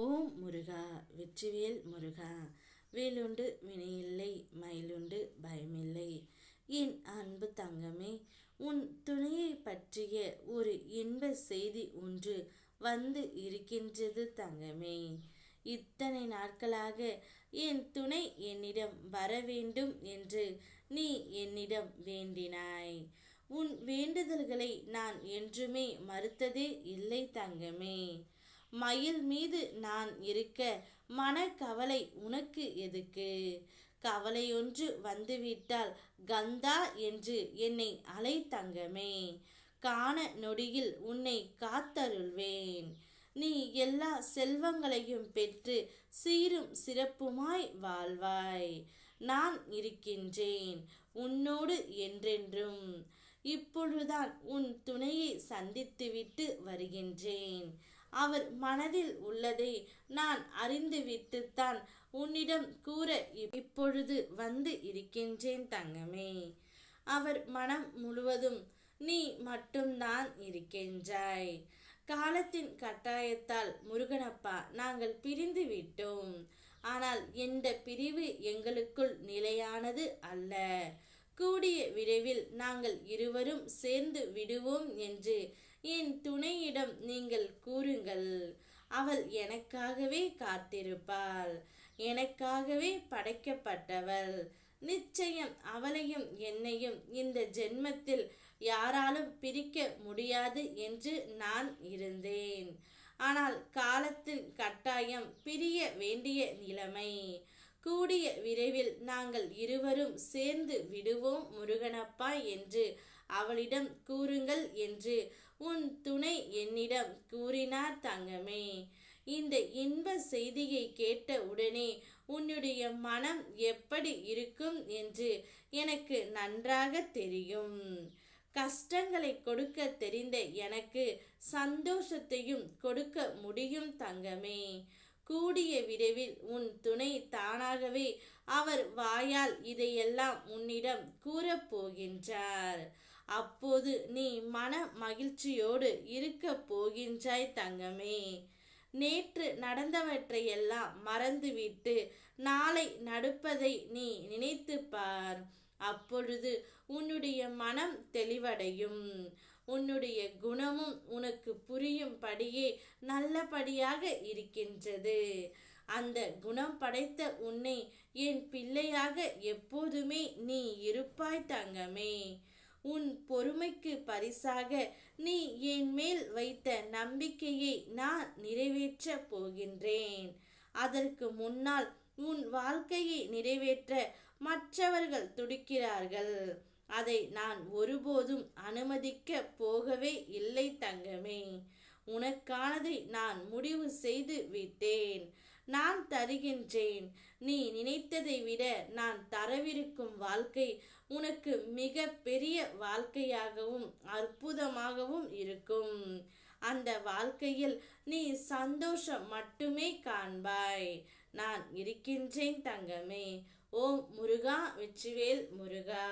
ஓம் முருகா, வெற்றிவேல் முருகா. வேலுண்டு வினையில்லை, மயிலுண்டு பயமில்லை. என் அன்பு தங்கமே, உன் துணையை பற்றிய ஒரு இன்ப செய்தி ஒன்று வந்து இருக்கின்றது தங்கமே. இத்தனை நாட்களாக என் துணை என்னிடம் வர வேண்டும் என்று நீ என்னிடம் வேண்டினாய். உன் வேண்டுதல்களை நான் என்றுமே மறுத்ததே இல்லை தங்கமே. மயில் மீது நான் இருக்க மனக்கவலை உனக்கு எதுக்கு? கவலையொன்று வந்துவிட்டால் கந்தா என்று என்னை அலை தங்கமே. காண நொடியில் உன்னை காத்தருள்வேன். நீ எல்லா செல்வங்களையும் பெற்று சீரும் சிறப்புமாய் வாழ்வாய். நான் இருக்கின்றேன் உன்னோடு என்றென்றும். இப்பொழுதுதான் உன் துணையை சந்தித்துவிட்டு வருகின்றேன். அவர் மனதில் உள்ளதை நான் அறிந்துவிட்டுத்தான் உன்னிடம் கூற இப்பொழுது வந்து இருக்கின்றேன் தங்கமே. அவர் மனம் முழுவதும் நீ மட்டும்தான் இருக்கின்றாய். காலத்தின் கட்டாயத்தால் முருகனப்பா நாங்கள் பிரிந்து விட்டோம். ஆனால் எந்த பிரிவு எங்களுக்குள் நிலையானது அல்ல. கூடிய விரைவில் நாங்கள் இருவரும் சேர்ந்து விடுவோம் என்று என் துணையிடம் நீங்கள் கூறுங்கள். அவள் எனக்காகவே காத்திருப்பாள். எனக்காகவே படைக்கப்பட்டவள். நிச்சயம் அவளையும் என்னையும் இந்த ஜென்மத்தில் யாராலும் பிரிக்க முடியாது என்று நான் இருந்தேன். ஆனால் காலத்தின் கட்டாயம் பிரிய வேண்டிய நிலைமை. கூடிய விரைவில் நாங்கள் இருவரும் சேர்ந்து விடுவோம் முருகனப்பா என்று அவளிடம் கூறுங்கள் என்று உன் துணை என்னிடம் கூறினார் தங்கமே. இந்த இன்ப செய்தியை கேட்ட உடனே உன்னுடைய மனம் எப்படி இருக்கும் என்று எனக்கு நன்றாக தெரியும். கஷ்டங்களை கொடுக்க தெரிந்த எனக்கு சந்தோஷத்தையும் கொடுக்க முடியும் தங்கமே. கூடிய விரைவில் உன் துணை தானாகவே அவர் வாயால் இதையெல்லாம் உன்னிடம் கூறப்போகின்றார். அப்போது நீ மன மகிழ்ச்சியோடு இருக்க போகின்றாய் தங்கமே. நேற்று நடந்தவற்றையெல்லாம் மறந்துவிட்டு நாளை நடப்பதை நீ நினைத்து பார். அப்பொழுது உன்னுடைய மனம் தெளிவடையும். உன்னுடைய குணமும் உனக்கு புரியும்படியே நல்லபடியாக இருக்கின்றது. அந்த குணம் படைத்த உன்னை என் பிள்ளையாக எப்போதுமே நீ இருப்பாய் தங்கமே. உன் பொறுமைக்கு பரிசாக நீ என் மேல் வைத்த நம்பிக்கையை நான் நிறைவேற்ற போகின்றேன். அதற்கு முன்னால் உன் வாழ்க்கையை நிறைவேற்ற மற்றவர்கள் துடிக்கிறார்கள். அதை நான் ஒருபோதும் அனுமதிக்க போகவே இல்லை தங்கமே. உனக்கானதை நான் முடிவு செய்து விட்டேன். நான் தருகின்றேன். நீ நினைத்ததை விட நான் தரவிருக்கும் வாழ்க்கை உனக்கு மிக பெரிய வாழ்க்கையாகவும் அற்புதமாகவும் இருக்கும். அந்த வாழ்க்கையில் நீ சந்தோஷம் மட்டுமே காண்பாய். நான் இருக்கின்றேன் தங்கமே. ஓம் முருகா, வெற்றிவேல் முருகா.